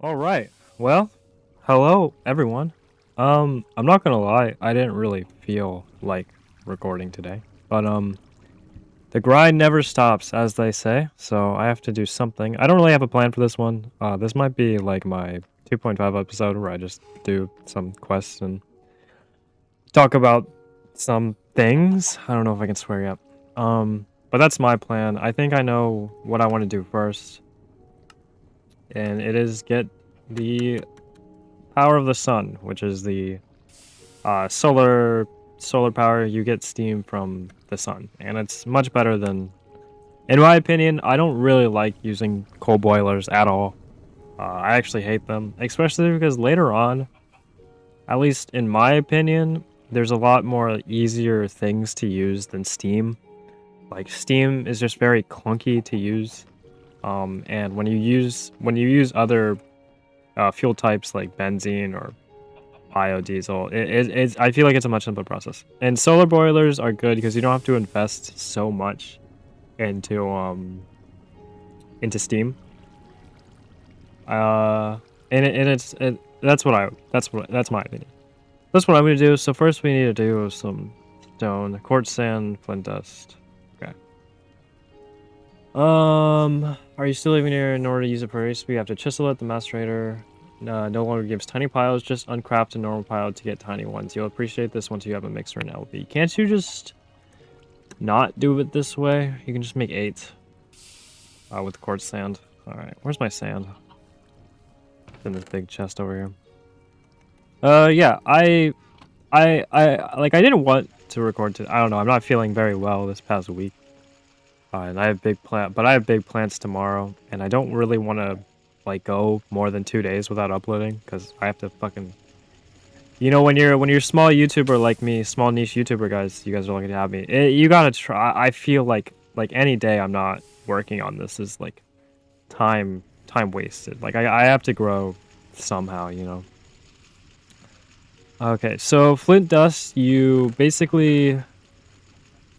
All right. Well, hello everyone. I'm not gonna lie, I didn't really feel like recording today, but the grind never stops, as they say. So I have to do something. I don't really have a plan for this one. This might be like my 2.5 episode where I just do some quests and talk about some things. I don't know if I can swear yet. But that's my plan. I think I know what I want to do first, and it is get the power of the sun, which is the solar power. You get steam from the sun, and it's much better than, in my opinion. I don't really like using coal boilers at all. I actually hate them, especially because later on, at least in my opinion, there's a lot more easier things to use than steam. Like steam is just very clunky to use. And when you use other fuel types like benzene or biodiesel, I feel like it's a much simpler process. And solar boilers are good because you don't have to invest so much into steam. Uh, that's that's my opinion. That's what I'm gonna do. So first we need to do some stone, quartz, sand, flint dust. Okay. Are you still living here? In order to use it for recipe, you have to chisel it. The macerator no longer gives tiny piles, just uncraft a normal pile to get tiny ones. You'll appreciate this once you have a mixer and LB. Can't you just not do it this way? You can just make 8 with quartz sand. Alright, where's my sand? It's in this big chest over here. Yeah, I didn't want to record today. I don't know, I'm not feeling very well this past week. And I have big plans tomorrow, and I don't really want to like go more than 2 days without uploading because I have to fucking, when you're a small YouTuber like me, small niche YouTuber guys, you guys are lucky to have me. You gotta try. I feel like any day I'm not working on this is like time wasted. Like I have to grow somehow. Okay, so flint dust, you basically,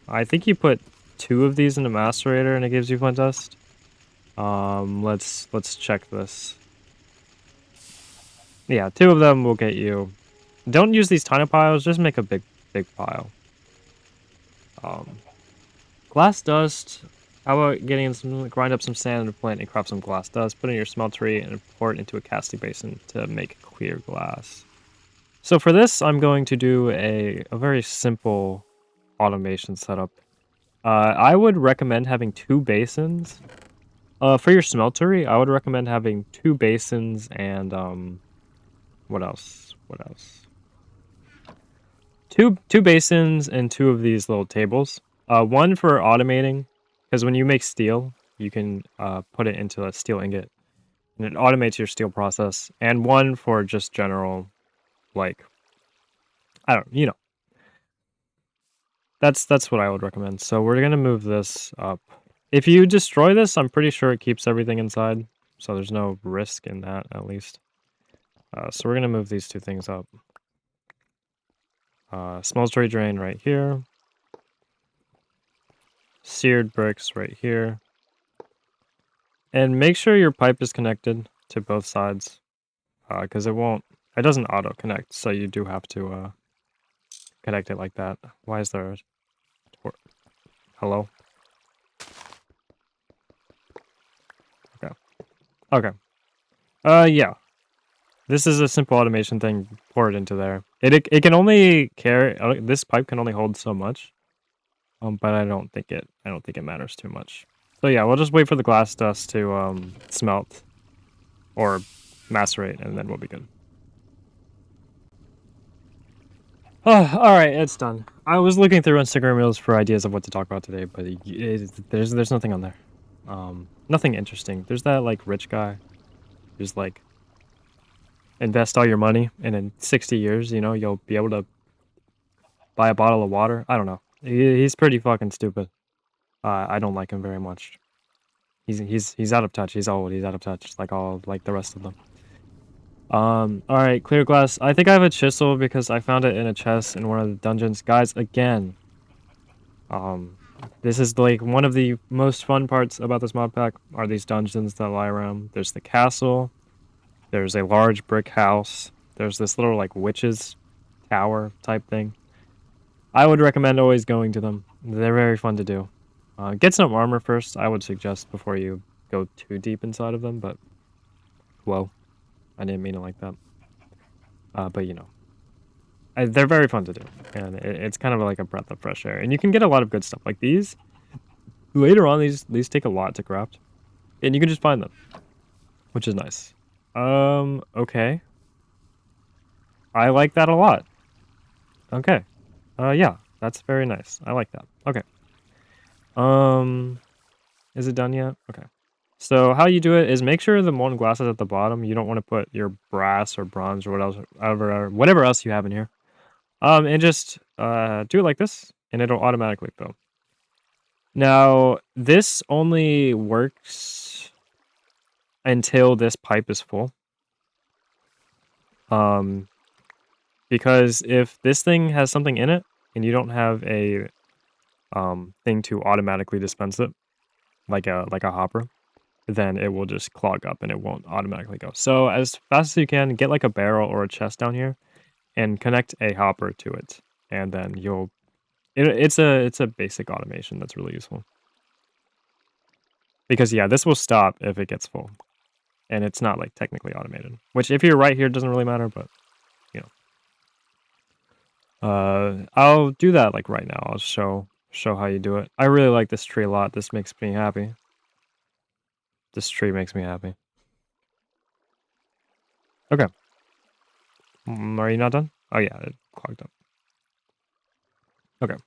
I think you put 2 of these in a macerator and it gives you flint dust. Let's check this. Yeah, 2 of them will get you. Don't use these tiny piles, just make a big pile. Glass dust. How about grind up some sand in a flint and craft some glass dust, put it in your smeltery and pour it into a casting basin to make clear glass. So for this, I'm going to do a very simple automation setup. I would recommend having 2 basins. For your smeltery, I would recommend having 2 basins and what else? Two basins and 2 of these little tables. One for automating, because when you make steel, you can put it into a steel ingot, and it automates your steel process. And one for just general, like, I don't. That's what I would recommend. So we're gonna move this up. If you destroy this, I'm pretty sure it keeps everything inside, so there's no risk in that, at least. So we're gonna move these 2 things up. Smeltery drain right here. Seared bricks right here. And make sure your pipe is connected to both sides, because it doesn't auto connect, so you do have to connect it like that. Why is there hello? Okay. Yeah. This is a simple automation thing. Pour it into there. It can only carry. This pipe can only hold so much. But I don't think it matters too much. So yeah, we'll just wait for the glass dust to smelt or macerate, and then we'll be good. Oh, all right, it's done. I was looking through Instagram Reels for ideas of what to talk about today, but there's nothing on there. Nothing interesting. There's that like rich guy who's like, invest all your money, and in 60 years, you'll be able to buy a bottle of water. I don't know. He's pretty fucking stupid. I don't like him very much. He's out of touch. He's old. He's out of touch, like the rest of them. All right, clear glass. I think I have a chisel because I found it in a chest in one of the dungeons. Guys, again, this is like one of the most fun parts about this mod pack are these dungeons that lie around. There's the castle. There's a large brick house. There's this little like witch's tower type thing. I would recommend always going to them. They're very fun to do. Get some armor first, I would suggest, before you go too deep inside of them, but... Whoa. I didn't mean it like that. But, you know. They're very fun to do, and it's kind of like a breath of fresh air. And you can get a lot of good stuff. Like these, later on, these take a lot to craft. And you can just find them, which is nice. Okay. I like that a lot. Okay. Yeah, that's very nice. I like that. Okay. Is it done yet? Okay. So how you do it is make sure the molten glass is at the bottom. You don't want to put your brass or bronze or whatever else you have in here. And just do it like this, and it'll automatically fill. Now, this only works until this pipe is full. Because if this thing has something in it, and you don't have a thing to automatically dispense it, like a hopper, then it will just clog up and it won't automatically go. So as fast as you can, get like a barrel or a chest down here, and connect a hopper to it, and then you'll. It's a basic automation that's really useful. Because yeah, this will stop if it gets full, and it's not like technically automated. Which if you're right here, it doesn't really matter, but you know. I'll do that like right now. I'll show how you do it. I really like this tree a lot. This makes me happy. This tree makes me happy. Okay. Are you not done? Oh yeah, it clogged up. Okay.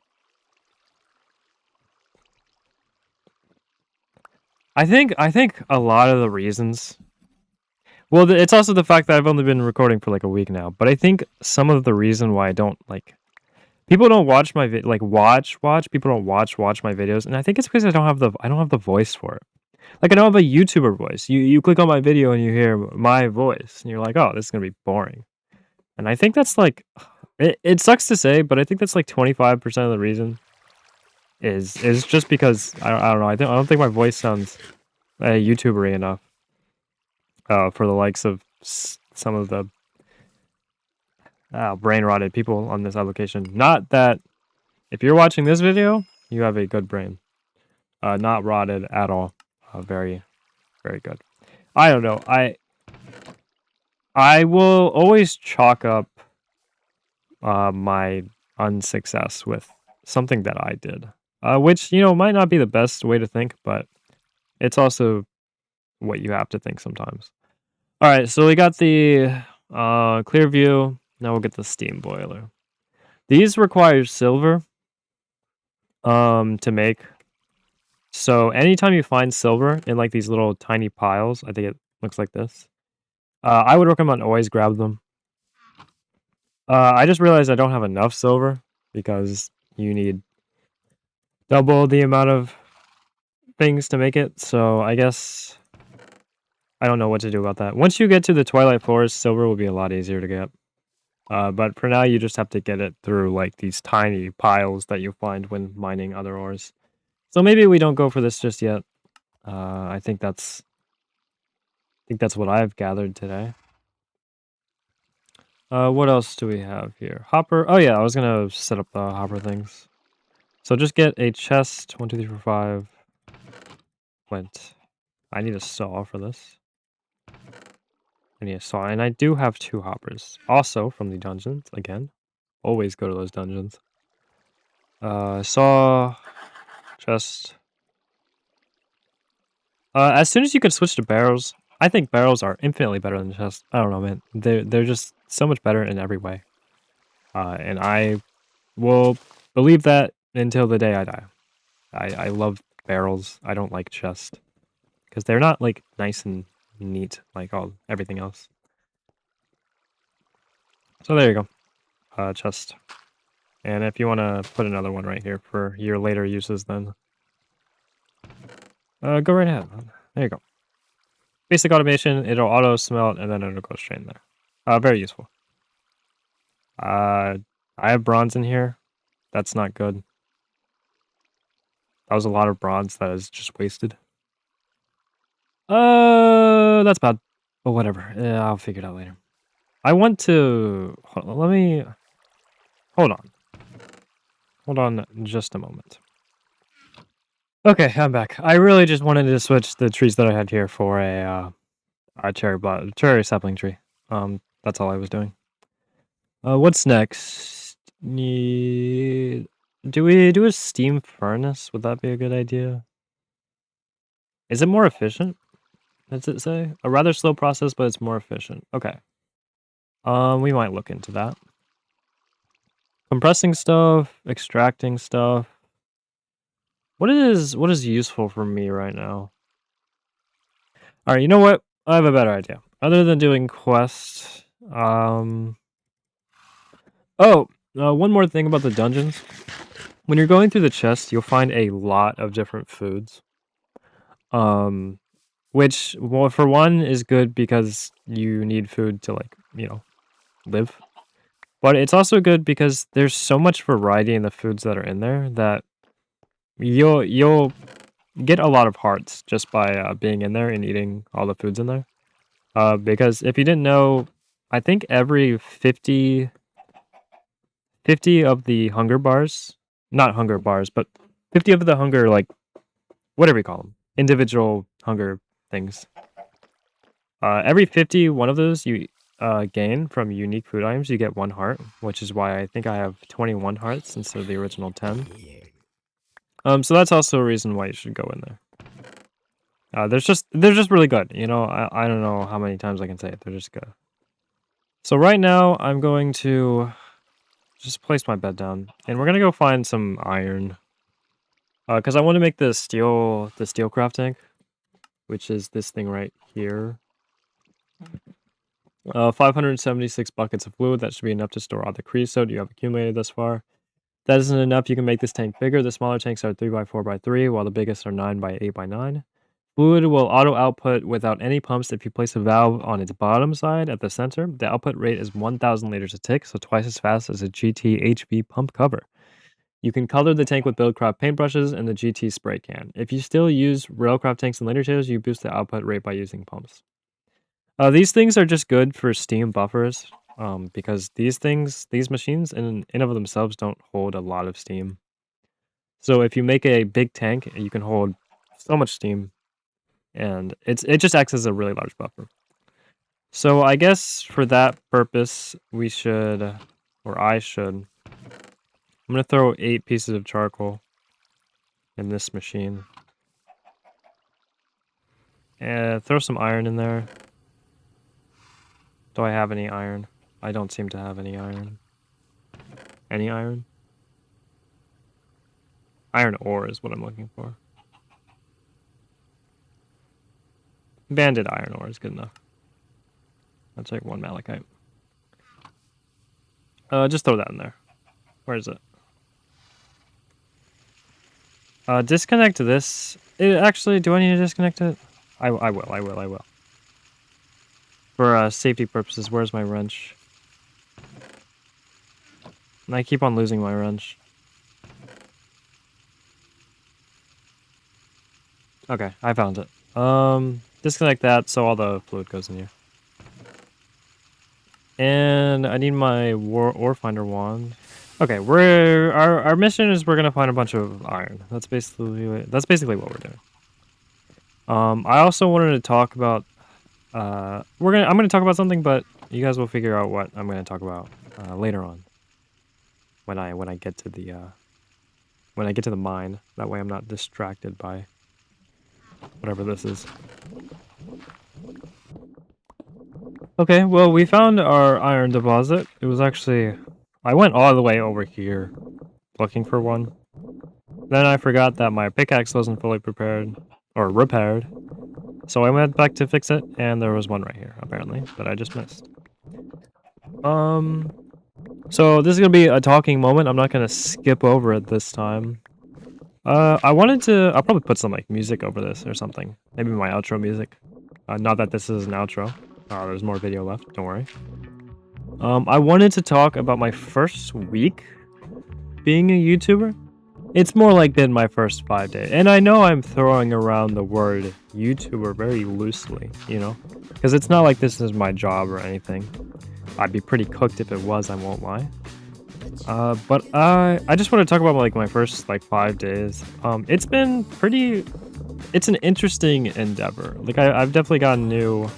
I think a lot of the reasons. Well, it's also the fact that I've only been recording for like a week now. But I think some of the reason why I don't like people don't watch my watch people don't watch my videos, and I think it's because I don't have the voice for it. Like I don't have a YouTuber voice. You click on my video and you hear my voice, and you're like, oh, this is gonna be boring. And I think that's like, it sucks to say, but I think that's like 25% of the reason. Is just because I don't know. I don't think my voice sounds YouTubery enough. For the likes of some of the brain rotted people on this application. Not that if you're watching this video, you have a good brain. Not rotted at all. Very, very good. I don't know. I will always chalk up my unsuccess with something that I did, which might not be the best way to think, but it's also what you have to think sometimes. All right, so we got the clear view. Now we'll get the steam boiler. These require silver to make. So anytime you find silver in like these little tiny piles, I think it looks like this. I would recommend always grab them. I just realized I don't have enough silver because you need double the amount of things to make it. So I guess I don't know what to do about that. Once you get to the Twilight Forest, silver will be a lot easier to get. But for now, you just have to get it through like these tiny piles that you find when mining other ores. So maybe we don't go for this just yet. I think that's what I've gathered today. What else do we have here? Hopper. Oh yeah, I was gonna set up the hopper things. So just get a chest. 1, 2, 3, 4, 5. Flint. I need a saw for this. I need a saw, and I do have 2 hoppers. Also from the dungeons, again. Always go to those dungeons. Saw, chest. As soon as you can switch to barrels, I think barrels are infinitely better than chests. I don't know, man. They're just so much better in every way. And I will believe that until the day I die. I love barrels. I don't like chests because they're not like nice and neat like everything else. So there you go, chest. And if you want to put another one right here for your later uses, then go right ahead. There you go. Basic automation. It'll auto smelt and then it'll go straight in there. Very useful. I have bronze in here. That's not good. That was a lot of bronze that is just wasted. That's bad. But whatever. I'll figure it out later. I want to... Let me... Hold on. Hold on just a moment. Okay, I'm back. I really just wanted to switch the trees that I had here for a cherry sapling tree. That's all I was doing. What's next? Do we do a steam furnace? Would that be a good idea? Is it more efficient? Does it say? A rather slow process, but it's more efficient. Okay. We might look into that. Compressing stuff, extracting stuff. What is useful for me right now? Alright, you know what? I have a better idea. Other than doing quests, one more thing about the dungeons. When you're going through the chest, you'll find a lot of different foods. Which, well, for one, is good because you need food to, like, live. But it's also good because there's so much variety in the foods that are in there that you'll get a lot of hearts just by being in there and eating all the foods in there. Because if you didn't know, I think every 50 of the hunger bars, not hunger bars, but 50 of the hunger, like, whatever you call them, individual hunger things. Every 50 one of those you gain from unique food items, you get 1 heart, which is why I think I have 21 hearts instead of the original 10. So that's also a reason why you should go in there. They're just really good. I don't know how many times I can say it. They're just good. So right now I'm going to just place my bed down, and we're gonna go find some iron. Because I want to make the steel craft tank, which is this thing right here. 576 buckets of fluid. That should be enough to store all the creosote you have accumulated thus far. That isn't enough. You can make this tank bigger. The smaller tanks are 3x4x3, while the biggest are 9x8x9. Fluid will auto-output without any pumps if you place a valve on its bottom side at the center. The output rate is 1,000 liters a tick, so twice as fast as a GT HV pump cover. You can color the tank with Buildcraft paintbrushes and the GT spray can. If you still use Railcraft tanks and later tales, you boost the output rate by using pumps. These things are just good for steam buffers, because these machines in and of themselves don't hold a lot of steam. So if you make a big tank, you can hold so much steam, and it just acts as a really large buffer. So I guess for that purpose, we should, or I should, I'm going to throw 8 pieces of charcoal in this machine. And throw some iron in there. Do I have any iron? I don't seem to have any iron. Any iron? Iron ore is what I'm looking for. Banded iron ore is good enough. That's like 1 malachite. Just throw that in there. Where is it? Disconnect this. Actually, do I need to disconnect it? I will. For safety purposes, where's my wrench? And I keep on losing my wrench. Okay, I found it. Disconnect that so all the fluid goes in here. And I need my ore finder wand. Okay, our mission is we're gonna find a bunch of iron. That's basically what we're doing. I also wanted to talk about I'm gonna talk about something, but you guys will figure out what I'm gonna talk about later on. When I get to the mine. That way I'm not distracted by whatever this is. Okay, well, we found our iron deposit. It was actually... I went all the way over here looking for one. Then I forgot that my pickaxe wasn't fully prepared, or repaired. So I went back to fix it, and there was one right here, apparently, that I just missed. So this is gonna be a talking moment. I'm not gonna skip over it this time. I'll probably put some, like, music over this or something. Maybe my outro music. Not that this is an outro. There's more video left, don't worry. I wanted to talk about my first week being a YouTuber. It's more like been my first 5 days. And I know I'm throwing around the word YouTuber very loosely, Because it's not like this is my job or anything. I'd be pretty cooked if it was, I won't lie. But I just want to talk about like my first like 5 days. It's been pretty. It's an interesting endeavor. Like I've definitely gotten new.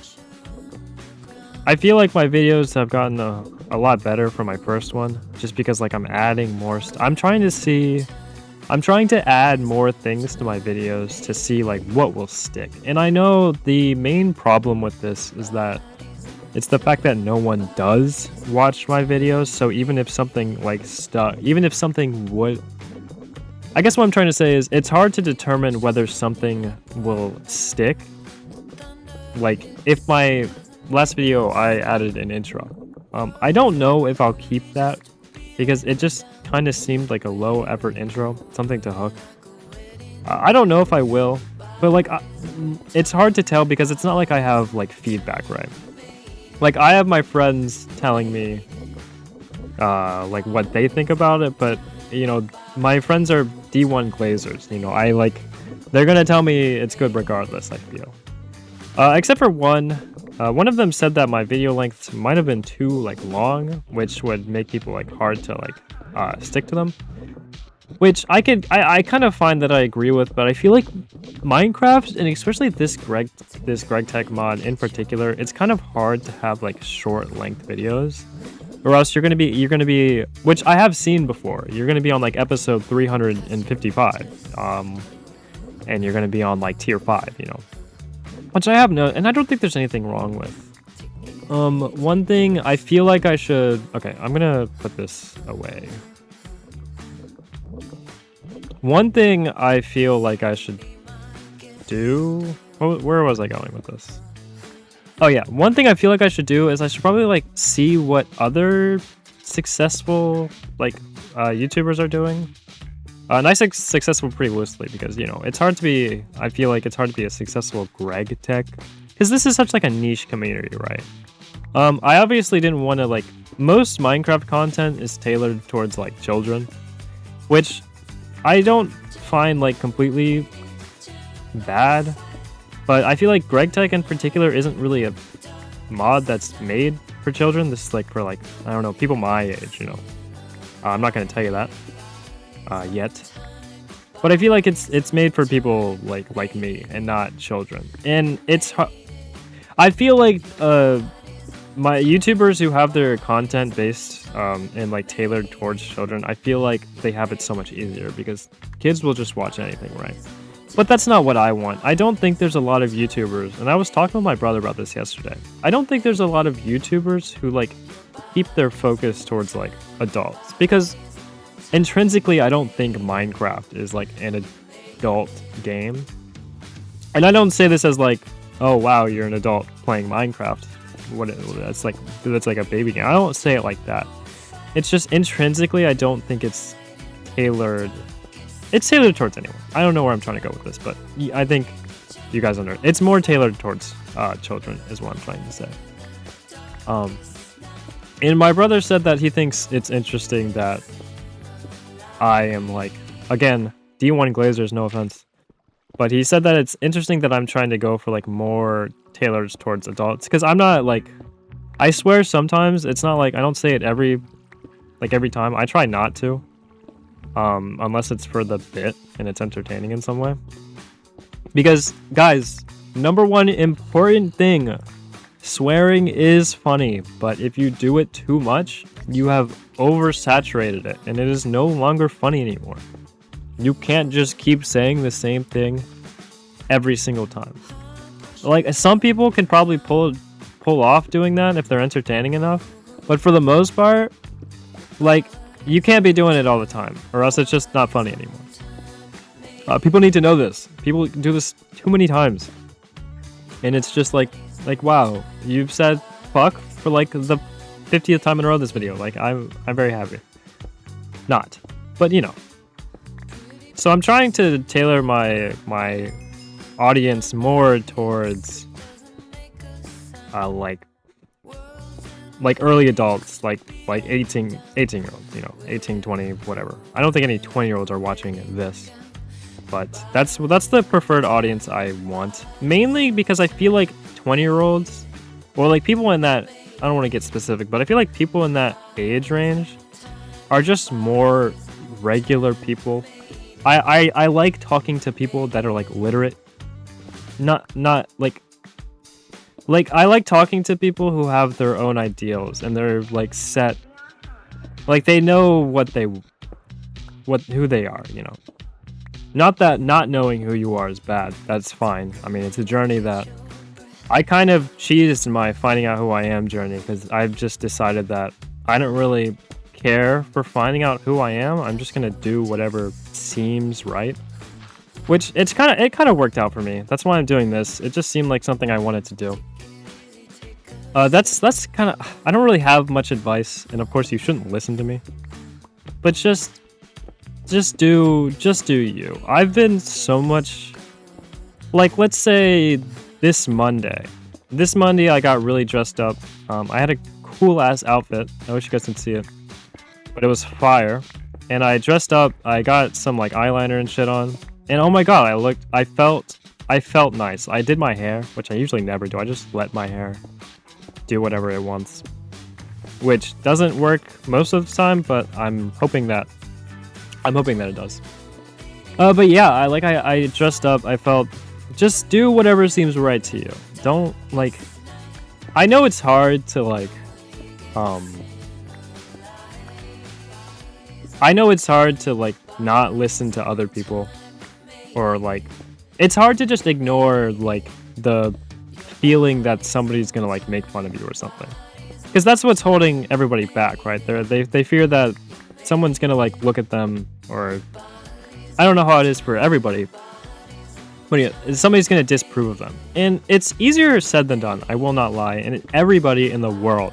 I feel like my videos have gotten a lot better from my first one, just because like I'm adding more. I'm trying to add more things to my videos to see like what will stick. And I know the main problem with this is that it's the fact that no one does watch my videos. So even if something like even if something would, I guess what I'm trying to say is it's hard to determine whether something will stick. Like if my last video I added an intro, I don't know if I'll keep that because it just kind of seemed like a low effort intro, something to hook. I don't know if I will, but like it's hard to tell because it's not like I have like feedback, right? Like I have my friends telling me like what they think about it, but you know, my friends are D1 glazers, you know, they're gonna tell me it's good regardless, I feel. Except for one of them said that my video lengths might have been too like long, which would make people like hard to like stick to them. Which I kind of find that I agree with, but I feel like Minecraft, and especially this GregTech mod in particular, it's kind of hard to have like short length videos, or else you're gonna be, which I have seen before. You're gonna be on like episode 355, and you're gonna be on like tier 5, you know, which I have and I don't think there's anything wrong with. One thing I feel like I should. Okay, I'm gonna put this away. One thing I feel like I should do. Where was I going with this? Oh yeah, one thing I feel like I should do is I should probably like see what other successful like YouTubers are doing. And I say successful pretty loosely because, you know, it's hard to be. I feel like it's hard to be a successful GregTech because this is such like a niche community, right? I obviously didn't want to like. Most Minecraft content is tailored towards like children, which I don't find like completely bad, but I feel like GregTech in particular isn't really a mod that's made for children. This is like for like, I don't know, people my age, you know. I'm not gonna tell you that yet, but I feel like it's made for people like me and not children. And I feel like my YouTubers who have their content based and like tailored towards children, I feel like they have it so much easier because kids will just watch anything, right? But that's not what I want. I don't think there's a lot of YouTubers, and I was talking with my brother about this yesterday. I don't think there's a lot of YouTubers who like keep their focus towards like adults, because intrinsically I don't think Minecraft is like an adult game. And I don't say this as like, oh wow, you're an adult playing Minecraft. That's like a baby game. I don't say it like that. It's just intrinsically I don't think it's tailored. It's tailored towards anyone. I don't know where I'm trying to go with this, but I think you guys understand. It's more tailored towards children is what I'm trying to say. And my brother said that he thinks it's interesting that I am like, again, D1 glazers, no offense, but he said that it's interesting that I'm trying to go for like more tailored towards adults, because I'm not like, I swear sometimes it's not like I don't say it every time. I try not to, unless it's for the bit and it's entertaining in some way. Because guys, number one important thing, swearing is funny, but if you do it too much, you have oversaturated it and it is no longer funny anymore. You can't just keep saying the same thing every single time. Like, some people can probably pull off doing that if they're entertaining enough, but for the most part, like, you can't be doing it all the time, or else it's just not funny anymore. People need to know this. People do this too many times, and it's just like wow, you've said fuck for like the 50th time in a row this video. Like, I'm very happy. Not, but you know. So I'm trying to tailor my audience more towards like early adults, like 18 year olds, you know, 18, 20, whatever. I don't think any 20-year-olds are watching this, but that's the preferred audience I want, mainly because I feel like 20-year-olds or like people in that, I don't want to get specific, but I feel like people in that age range are just more regular people. I like talking to people that are like literate, not like I like talking to people who have their own ideals and they're like set, like they know who they are, you know. Not that not knowing who you are is bad. That's fine. I mean, it's a journey that I kind of cheesed my finding out who I am journey because I've just decided that I don't really care for finding out who I am. I'm just gonna do whatever seems right. Which it kind of worked out for me. That's why I'm doing this. It just seemed like something I wanted to do. That's kind of, I don't really have much advice, and of course you shouldn't listen to me. But just do you. I've been so much, like, let's say this Monday I got really dressed up. I had a cool ass outfit. I wish you guys could see it, but it was fire. And I dressed up. I got some like eyeliner and shit on, and oh my god, I felt nice. I did my hair, which I usually never do. I just let my hair do whatever it wants, which doesn't work most of the time, but I'm hoping that it does. But yeah, I dressed up. I felt, just do whatever seems right to you. Don't like, I know it's hard to like, I know it's hard to like not listen to other people, or like, it's hard to just ignore like the feeling that somebody's gonna like make fun of you or something, because that's what's holding everybody back, right? They fear that someone's gonna like look at them, or I don't know how it is for everybody, but yeah, somebody's gonna disapprove of them, and it's easier said than done. I will not lie, and everybody in the world,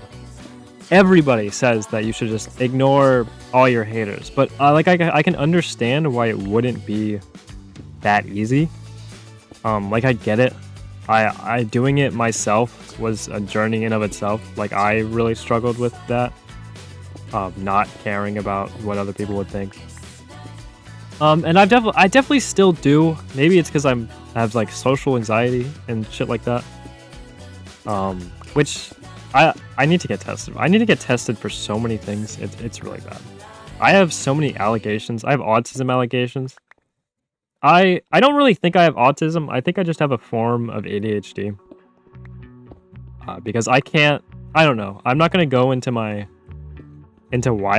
everybody says that you should just ignore all your haters, but like I can understand why it wouldn't be that easy. Like I get it. I doing it myself was a journey in of itself. Like I really struggled with that, not caring about what other people would think. And I definitely still do. Maybe it's because I have like social anxiety and shit like that. Which I need to get tested. I need to get tested for so many things. It's really bad. I have so many allegations. I have autism allegations. I don't really think I have autism. I think I just have a form of ADHD. Because I don't know. I'm not gonna go into why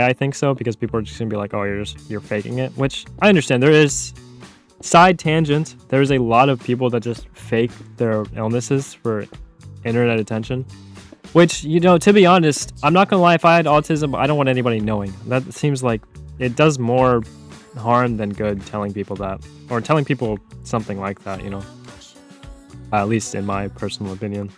I think so, because people are just gonna be like, oh, you're faking it, which I understand. There is side tangent. There's a lot of people that just fake their illnesses for internet attention, which, you know, to be honest, I'm not gonna lie, if I had autism, I don't want anybody knowing. That seems like it does more harm than good telling people that, or telling people something like that, you know, at least in my personal opinion.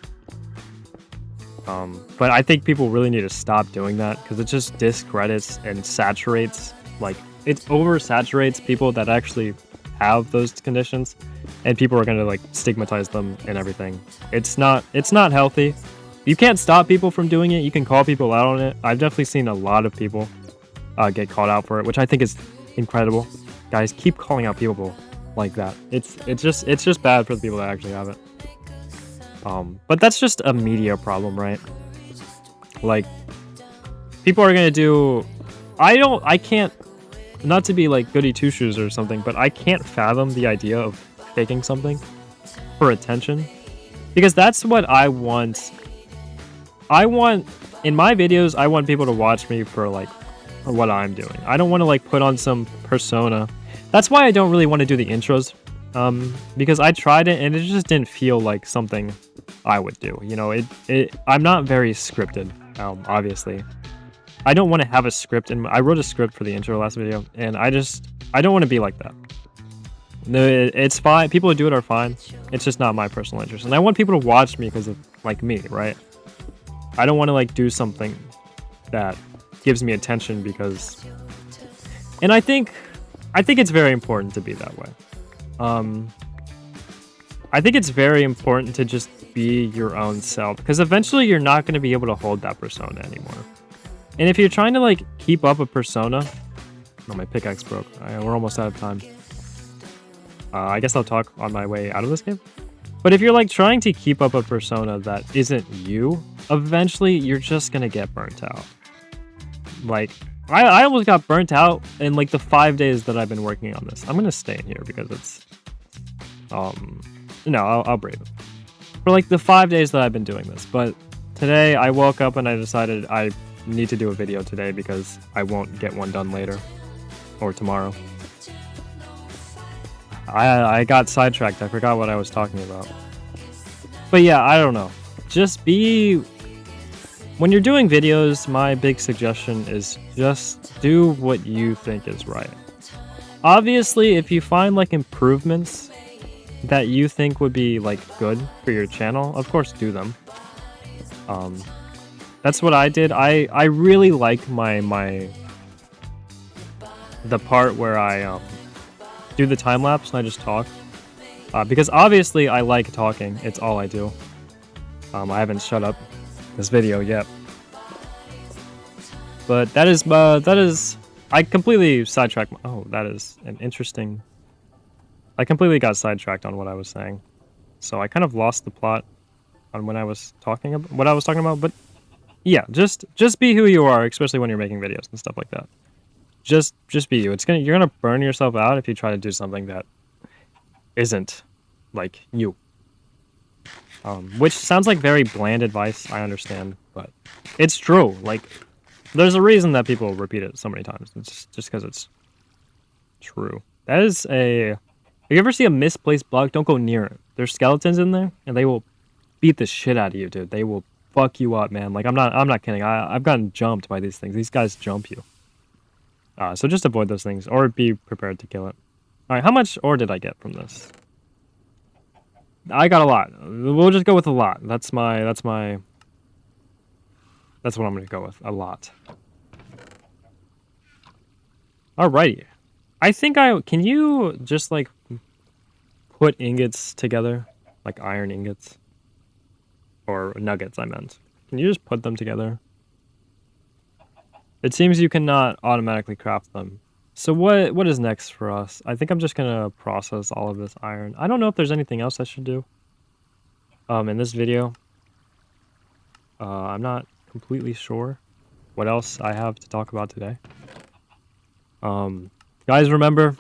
But I think people really need to stop doing that, because it just discredits and saturates, like it oversaturates people that actually have those conditions, and people are going to like stigmatize them and everything. It's not healthy. You can't stop people from doing it. You can call people out on it. I've definitely seen a lot of people get called out for it, which I think is incredible. Guys, keep calling out people like that. It's just bad for the people that actually have it. But that's just a media problem, right? Like, people are gonna do, I can't, not to be like goody two shoes or something, but I can't fathom the idea of faking something for attention, because that's what I want. In my videos, I want people to watch me for what I'm doing. I don't want to like put on some persona. That's why I don't really want to do the intros, because I tried it and it just didn't feel like something I would do. You know, I'm not very scripted. Obviously, I don't want to have a script, and I wrote a script for the intro last video, and I don't want to be like that. No, it's fine. People who do it are fine. It's just not my personal interest, and I want people to watch me because of like me, right? I don't want to like do something that gives me attention, because, and I think it's very important to be that way. I think it's very important to just be your own self, because eventually you're not going to be able to hold that persona anymore. And if you're trying to like keep up a persona, oh, my pickaxe broke. We're almost out of time. I guess I'll talk on my way out of this game. But if you're like trying to keep up a persona that isn't you, eventually you're just gonna get burnt out. Like, I almost got burnt out in like the 5 days that I've been working on this. I'm gonna stay in here because it's, no, I'll brave it. For like the 5 days that I've been doing this, but today I woke up and I decided I need to do a video today because I won't get one done later or tomorrow. I got sidetracked. I forgot what I was talking about. But yeah, I don't know. Just be... When you're doing videos, my big suggestion is just do what you think is right. Obviously, if you find like improvements that you think would be like good for your channel, of course do them. That's what I did. I really like the part where I do the time lapse and I just talk, because obviously I like talking. It's all I do. I haven't shut up this video yet, but that is I completely sidetracked. Oh, that is an interesting. I completely got sidetracked on what I was saying, so I kind of lost the plot on when I was talking about what I was talking about. But yeah, just be who you are, especially when you're making videos and stuff like that. Just be you. You're gonna burn yourself out if you try to do something that isn't like you. Which sounds like very bland advice, I understand, but it's true. Like, there's a reason that people repeat it so many times. It's just because it's true. That is a... If you ever see a misplaced block, don't go near it. There's skeletons in there, and they will beat the shit out of you, dude. They will fuck you up, man. Like, I'm not kidding. I've gotten jumped by these things. These guys jump you. So just avoid those things, or be prepared to kill it. Alright, how much ore did I get from this? I got a lot. We'll just go with a lot. That's what I'm gonna go with. A lot. Alrighty. I think can you just like put ingots together? Like iron ingots? Or nuggets, I meant. Can you just put them together? It seems you cannot automatically craft them. So what is next for us? I think I'm just gonna process all of this iron. I don't know if there's anything else I should do in this video. I'm not completely sure what else I have to talk about today. Guys, remember,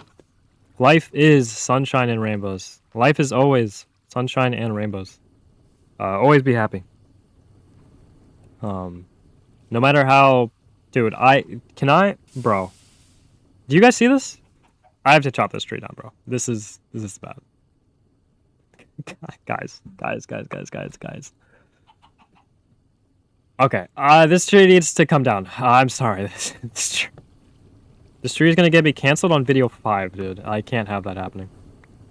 life is sunshine and rainbows. Life is always sunshine and rainbows. Always be happy. No matter how... Dude, bro. Do you guys see this? I have to chop this tree down, bro. This is bad. Guys. Okay, this tree needs to come down. I'm sorry. This tree is gonna get me canceled on video 5, dude. I can't have that happening.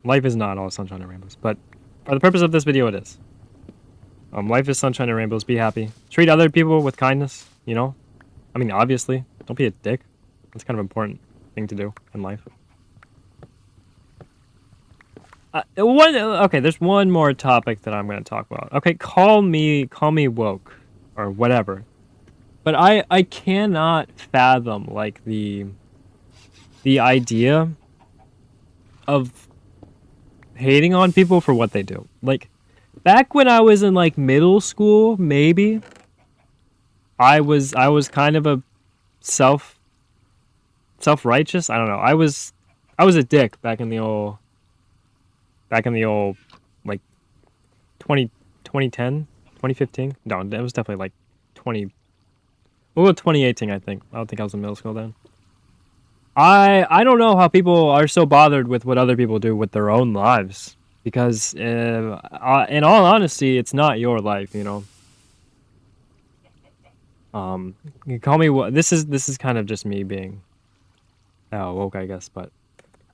Life is not all sunshine and rainbows, but for the purpose of this video, it is. Life is sunshine and rainbows. Be happy. Treat other people with kindness, you know? I mean, obviously, don't be a dick. That's kind of an important thing to do in life. Okay, there's one more topic that I'm going to talk about. Okay, call me woke or whatever. But I cannot fathom like the idea of hating on people for what they do. Like, back when I was in like middle school, maybe I was kind of a self-righteous. I don't know. I was a dick back in the old like 2010, 2015. No, it was definitely like 2018, I think. I don't think I was in middle school then. I don't know how people are so bothered with what other people do with their own lives, because in all honesty, it's not your life, you know. You call me what? This is kind of just me being woke, I guess, but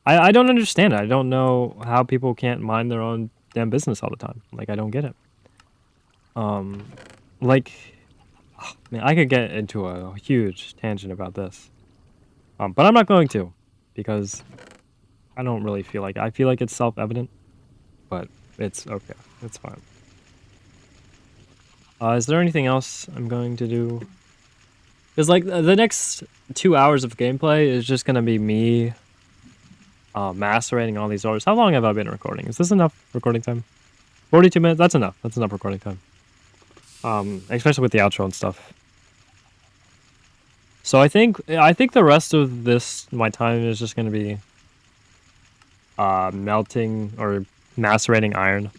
I don't understand it. I don't know how people can't mind their own damn business all the time. Like, I don't get it. Like, man, I could get into a huge tangent about this. But I'm not going to, because I don't really feel like it. I feel like it's self-evident, but it's okay. It's fine. Is there anything else I'm going to do? Because, like, the next 2 hours of gameplay is just going to be me macerating all these ores. How long have I been recording? Is this enough recording time? 42 minutes, that's enough. That's enough recording time. Especially with the outro and stuff. So I think the rest of my time is just gonna be melting or macerating iron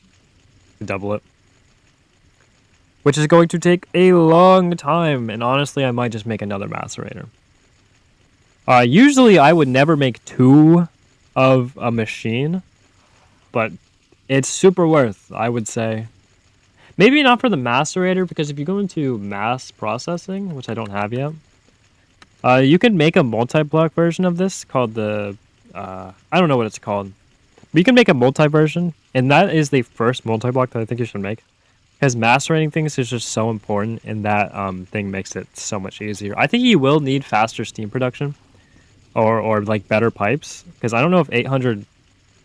to double it. Which is going to take a long time, and honestly I might just make another macerator. Usually I would never make 2 of a machine, but it's super worth, I would say. Maybe not for the macerator, because if you go into mass processing, which I don't have yet, you can make a multi-block version of this called the, I don't know what it's called. But you can make a multi-version, and that is the first multi-block that I think you should make. Because macerating things is just so important, and that thing makes it so much easier. I think you will need faster steam production, or like better pipes, because I don't know if 800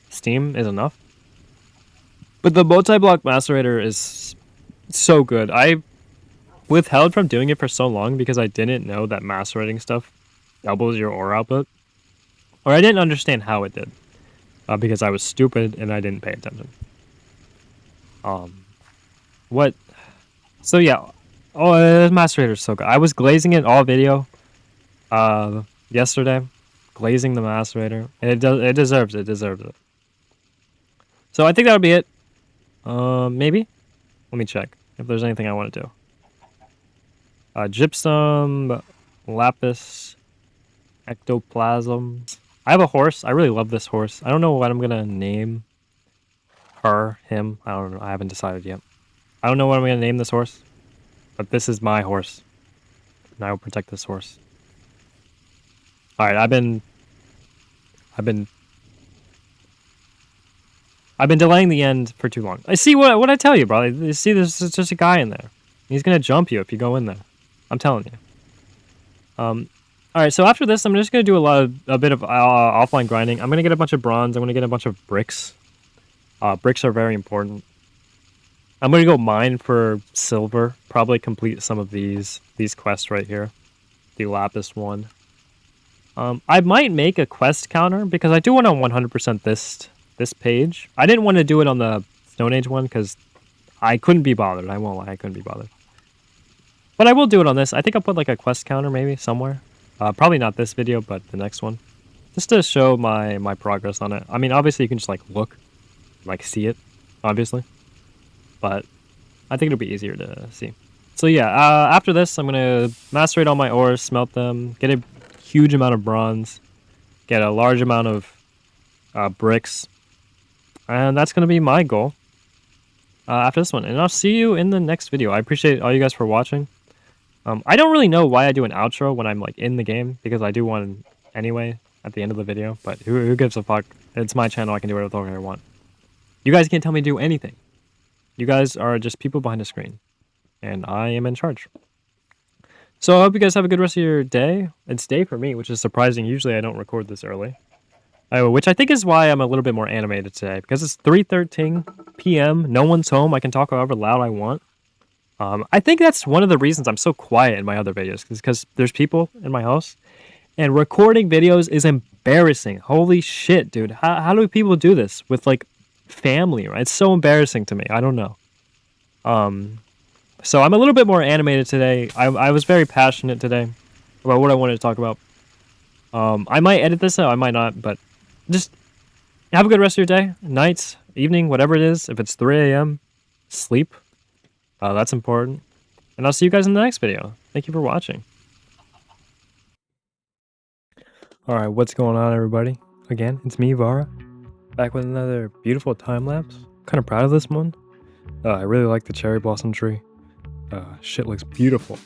steam is enough. But the multi-block macerator is so good. I withheld from doing it for so long because I didn't know that macerating stuff doubles your ore output. Or I didn't understand how it did. Because I was stupid and I didn't pay attention. What? So yeah. Oh, the macerator is so good. I was glazing it all video yesterday. Glazing the macerator. And it deserves it. It deserves it. So I think that would be it. Maybe? Let me check if there's anything I want to do. Gypsum, lapis, ectoplasm. I have a horse. I really love this horse. I don't know what I'm gonna name her, him. I don't know. I haven't decided yet. I don't know what I'm gonna name this horse, but this is my horse, and I will protect this horse. All right, I've been delaying the end for too long. I see what I tell you, bro. You see, there's just a guy in there. He's gonna jump you if you go in there. I'm telling you. All right. So after this, I'm just gonna do a bit of offline grinding. I'm gonna get a bunch of bronze. I'm gonna get a bunch of bricks. Bricks are very important. I'm gonna go mine for silver. Probably complete some of these quests right here. The lapis one. I might make a quest counter because I do want to 100% this page. I didn't want to do it on the Stone Age one because I couldn't be bothered. I won't lie, I couldn't be bothered. But I will do it on this. I think I'll put like a quest counter maybe somewhere. Probably not this video, but the next one. Just to show my progress on it. I mean, obviously you can just like look, like see it, obviously. But I think it'll be easier to see. So yeah, after this, I'm going to macerate all my ores, smelt them, get a huge amount of bronze, get a large amount of bricks. And that's going to be my goal after this one. And I'll see you in the next video. I appreciate all you guys for watching. I don't really know why I do an outro when I'm like in the game, because I do one anyway at the end of the video. But who gives a fuck? It's my channel. I can do whatever I want. You guys can't tell me to do anything. You guys are just people behind a screen. And I am in charge. So I hope you guys have a good rest of your day. It's day for me, which is surprising. Usually I don't record this early. Which I think is why I'm a little bit more animated today. Because it's 3:13 p.m. No one's home. I can talk however loud I want. I think that's one of the reasons I'm so quiet in my other videos. Because there's people in my house. And recording videos is embarrassing. Holy shit, dude. How do people do this with, like, family, right? It's so embarrassing to me. I don't know. So I'm a little bit more animated today. I was very passionate today about what I wanted to talk about. I might edit this out. I might not. But just have a good rest of your day, night, evening, whatever it is. If it's 3 a.m., sleep. That's important. And I'll see you guys in the next video. Thank you for watching. Alright, what's going on, everybody? Again, it's me, Vara. Back with another beautiful time-lapse. Kind of proud of this one. I really like the cherry blossom tree. Shit looks beautiful.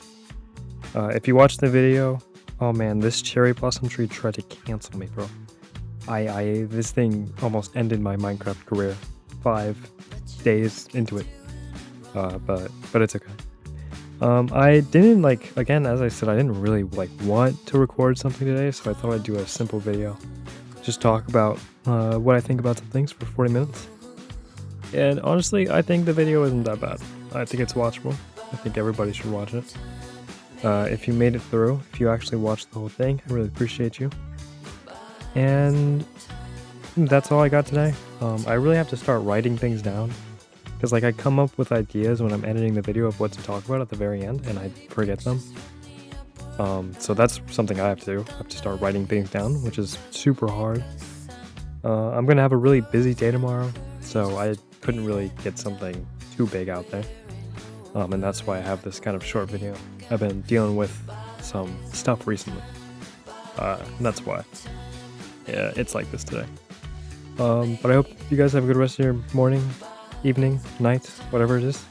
If you watched the video, oh man, this cherry blossom tree tried to cancel me, bro. This thing almost ended my Minecraft career 5 days into it. But it's okay. I didn't again, as I said, I didn't really want to record something today, so I thought I'd do a simple video. Just talk about what I think about some things for 40 minutes. And honestly, I think the video isn't that bad. I think it's watchable. I think everybody should watch it. If you made it through, if you actually watched the whole thing, I really appreciate you. And that's all I got today. I really have to start writing things down, Because like I come up with ideas when I'm editing the video of what to talk about at the very end, and I forget them. So that's something I have to do. I have to start writing things down, which is super hard. I'm gonna have a really busy day tomorrow, so I couldn't really get something too big out there. And that's why I have this kind of short video. I've been dealing with some stuff recently. And that's why. Yeah, it's like this today. But I hope you guys have a good rest of your morning, evening, night, whatever it is.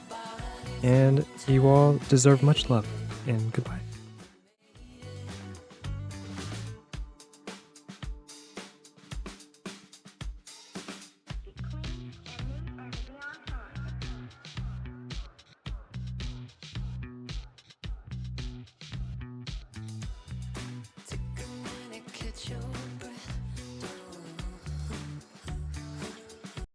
And you all deserve much love, and goodbye.